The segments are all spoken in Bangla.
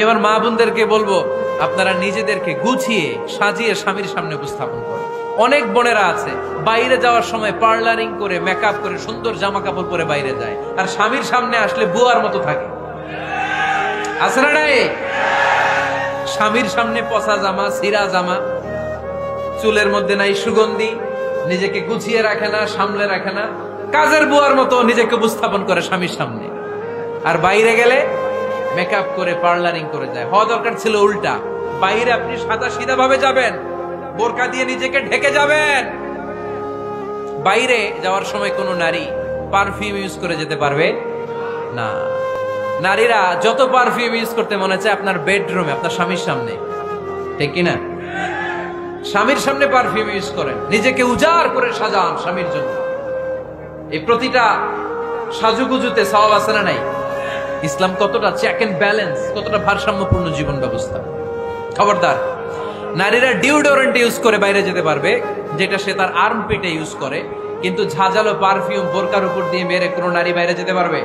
এবার মা বোনদেরকে বলবো, আপনারা নিজেদেরকে গুছিয়ে সাজিয়ে স্বামীর সামনে উপস্থাপন করেন। অনেক বোনেরা আছে বাইরে যাওয়ার সময় পার্লারিং করে মেকআপ করে সুন্দর জামা কাপড় পরে বাইরে যায়, আর স্বামীর সামনে আসলে বুয়ার মতো থাকে। আছে না নাই? স্বামীর সামনে পচা জামা, ছিঁড়া জামা, চুলের মধ্যে নাই সুগন্ধি, নিজেকে গুছিয়ে রাখে না, সামলে রাখে না, কাজের বুয়ার মতো নিজেকে উপস্থাপন করে স্বামীর সামনে। আর বাইরে গেলে মেকআপ করে পার্লারিং করে যায়। হওয়া দরকার ছিল উল্টা, বাইরে আপনি সাদা সিধা ভাবে যাবেন, বোরকা দিয়ে নিজেকে ঢেকে যাবেন। বাইরে যাওয়ার সময় কোনো নারী পারফিউম ইউজ করে যেতে পারবে না। নারীরা যত পারফিউম ইউজ করতে মনে চায় আপনার বেডরুমে, আপনার স্বামীর সামনে, ঠিক কিনা? স্বামীর সামনে পারফিউম ইউজ করেন, নিজেকে উজাড় করে সাজান স্বামীর জন্য। এই প্রতিটা সাজুগুজুতে সওয়াব আছে না নাই? ইসলাম কতটা চেক এন্ড ব্যালেন্স, কতটা ভারসাম্যপূর্ণ জীবন ব্যবস্থা। খবরদার, নারীরা ডিওডোরেন্ট ইউজ করে বাইরে যেতে পারবে, যেটা সে তার আর্মপিটে ইউজ করে, কিন্তু ঝাঁঝালো পারফিউম বোরকার উপর দিয়ে মেরে কোনো নারী বাইরে যেতে পারবে?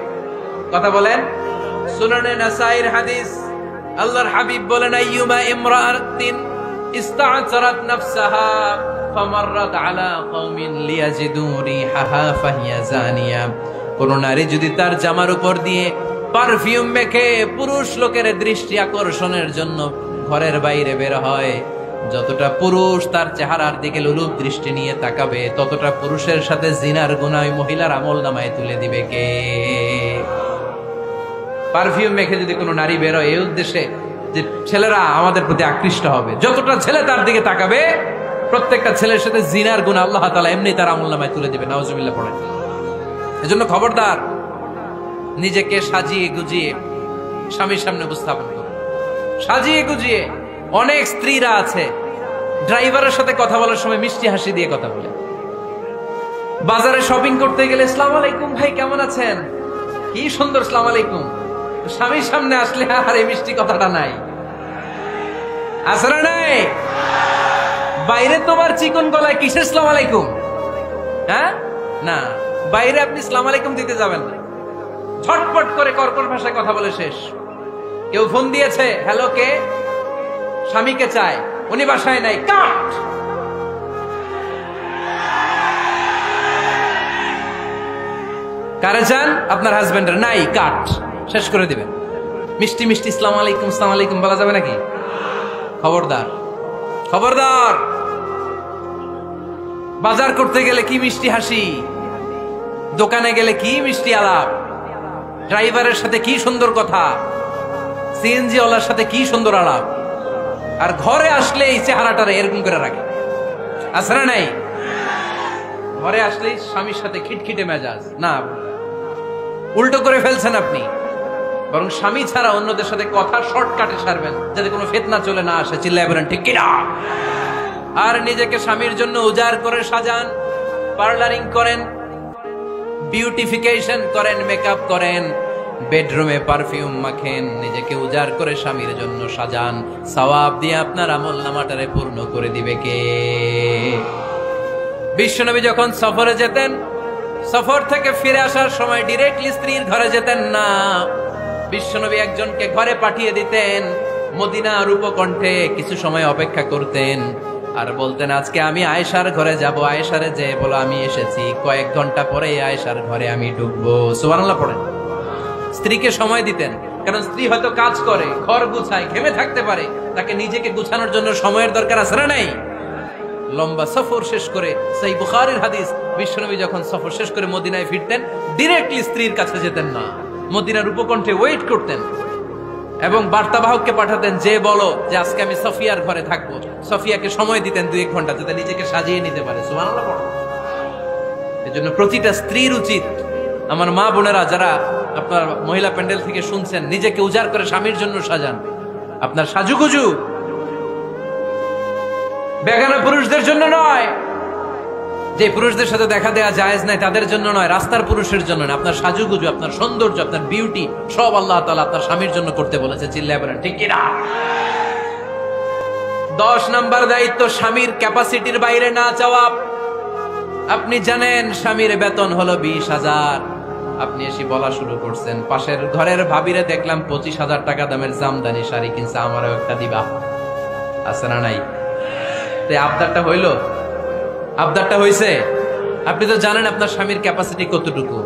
কথা বলেন। সুনানে নাসাইর হাদিস, আল্লাহর হাবিব বলেন, আইয়ুমা ইমরাআতিন ইস্তা'তারাত নাফসাহা ফামাররাত আলা কওমিন লিয়াজিদু রিহাহা ফাহিয়া জানিয়া। কোন নারী যদি তার জামার উপর দিয়ে পারফিউম মেখে পুরুষ লোকের দৃষ্টি আকর্ষণের জন্য ঘরের বাইরে বের হয়, যতটা পুরুষ তার চেহারার দিকে লোলুপ দৃষ্টি নিয়ে তাকাবে, ততটা পুরুষের সাথে জিনার গুনাহ ওই মহিলার আমলনামায় তুলে দিবে কে? পারফিউম মেখে যদি কোনো নারী বের হয় এই উদ্দেশ্যে যে ছেলেরা আমাদের প্রতি আকৃষ্ট হবে, যতটা ছেলে তার দিকে তাকাবে, প্রত্যেকটা ছেলের সাথে জিনার গুনাহ আল্লাহ তাআলা এমনি তার আমলনামায় তুলে দিবে। নাউজুবিল্লাহ পড়েন। এজন্য খবরদার, নিজেকে সাজিয়ে গুজিয়ে স্বামীর সামনে উপস্থাপন করুন, সাজিয়ে গুজিয়ে। অনেক স্ত্রীরা আছে ড্রাইভারের সাথে কথা বলার সময় মিষ্টি হাসি দিয়ে কথা বলে। বাজারে শপিং করতে গেলে আসসালামু আলাইকুম ভাই, কেমন আছেন? কি সুন্দর আসসালামু আলাইকুম। স্বামীর সামনে আসলে আর এই মিষ্টি কথাটা নাই। আছে না নাই? বাইরে তোমার চিকন গলায় কিসের আসসালামু আলাইকুম? হ্যাঁ না, বাইরে আপনি আসসালামু আলাইকুম দিতে যাবেন না, ঝটপট করে কর্কশ ভাষায় কথা বলে শেষ। কেউ ফোন দিয়েছে, হ্যালো কে? স্বামীকে চায়, উনি বাসায় নাই, কাট। কারে চান? আপনার হাজবেন্ডের, নাই, কাট, শেষ করে দিবেন। মিষ্টি মিষ্টি আসসালামু আলাইকুম আসসালামু আলাইকুম বলা যাবে নাকি? খবরদার, খবরদার। বাজার করতে গেলে কি মিষ্টি হাসি, দোকানে গেলে কি মিষ্টি আলাপ, ড্রাইভারের সাথে কি সুন্দর কথা, সিএনজি ওয়ালার সাথে কি সুন্দর আলাপ, আর ঘরে আসলে এই চেহারাটারে এরকম করে রাখে। আছে না নাই? ঘরে আসলেই স্বামীর সাথে খিটখিটে মেজাজ। না, উল্টো করে ফেলছেন আপনি। বরং স্বামী ছাড়া অন্যদের সাথে কথা শর্টকাটে সারবেন, যাতে কোনো ফিতনা চলে না আসে। চিল্লায় বলেন ঠিক কিনা? আর নিজেকে স্বামীর জন্য উজাড় করে সাজান, পার্লারিং করেন, বিউটিফিকেশন করেন, মেকআপ করেন, বেডরুমে পারফিউম মাখেন, নিজেকে উজাড় করে স্বামীর জন্য সাজান। সওয়াব দিয়ে আপনার আমলনামাটারে পূর্ণ করে দিবে কে? বিশ্বনবী যখন সফরে যেতেন, সফর থেকে ফিরে আসার সময় ডিরেক্টলি স্ত্রীর ঘরে যেতেন না। বিশ্বনবী একজনকে ঘরে পাঠিয়ে দিতেন, মদিনার উপকণ্ঠে কিছু সময় অপেক্ষা করতেন, আর বলতেন আজকে আমি আয়েশার ঘরে যাব। আয়েশারে যে বলো আমি এসেছি, কয়েক ঘন্টা পরে আয়েশার ঘরে আমি ঢুকবো। সুবহানাল্লাহ পড়েন। স্ত্রীকে সময় দিতেন, কারণ স্ত্রী হয়তো কাজ করে, ঘর গুছায়, ঘেমে থাকতে পারে, তাকে নিজেকে গুছানোর জন্য সময়ের দরকার আছে না নাই? লম্বা সফর শেষ করে, সেই বুখারীর হাদিস, বিশ্বনবী যখন সফর শেষ করে মদিনায় ফিরতেন, ডিরেক্টলি স্ত্রীর কাছে যেতেন না, মদিনার উপকণ্ঠে ওয়েট করতেন এবং বার্তাবাহককে পাঠাতেন, যে বলো যে আজকে আমি সফিয়ার ঘরে থাকবো। সফিয়াকে সময় দিতেন 2-1 ঘন্টা, যাতে নিজেকে সাজিয়ে নিতে পারে। সুবহানাল্লাহ পড়ো। এজন্য প্রতিটা স্ত্রীর উচিত, আমার মা বোনেরা যারা আপনার মহিলা প্যান্ডেল থেকে শুনছেন, নিজেকে উজাড় করে স্বামীর জন্য সাজান। আপনার সাজুগুজু বেগানা পুরুষদের জন্য নয়, যে পুরুষদের সাথে দেখা দেয়া জায়েজ নাই তাদের জন্য নয়, রাস্তার পুরুষের জন্য নয়। আপনার সাজুগুজু, আপনার সৌন্দর্য, আপনার বিউটি সব আল্লাহ তাআলা আপনার স্বামীর জন্য করতে বলেছে। চিল্লায় বলেন ঠিক কিনা? 10 নাম্বার দায়িত্ব, স্বামীর ক্যাপাসিটির বাইরে না যাওয়া। আপনি জানেন স্বামীর বেতন হলো 20,000, আপনি এসে বলা শুরু করছেন, পাশের ঘরের ভাবিরে দেখলাম 25,000 টাকা দামের জামদানি শাড়ি কিনছে, আমারও একটা দিবা। আছে না নাই? তো আবদারটা হইলো, আবদারটা হইছে। আপনি তো জানেন আপনার স্বামীর ক্যাপাসিটি কতটুকু।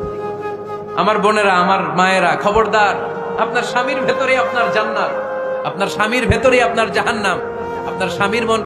আমার বোনেরা, আমার মায়েরা, খবরদার, আপনার স্বামীর ভেতরে আপনার জান্নাত, আপনার স্বামীর ভেতরে আপনার জাহান্নাম। আপনার স্বামীর মন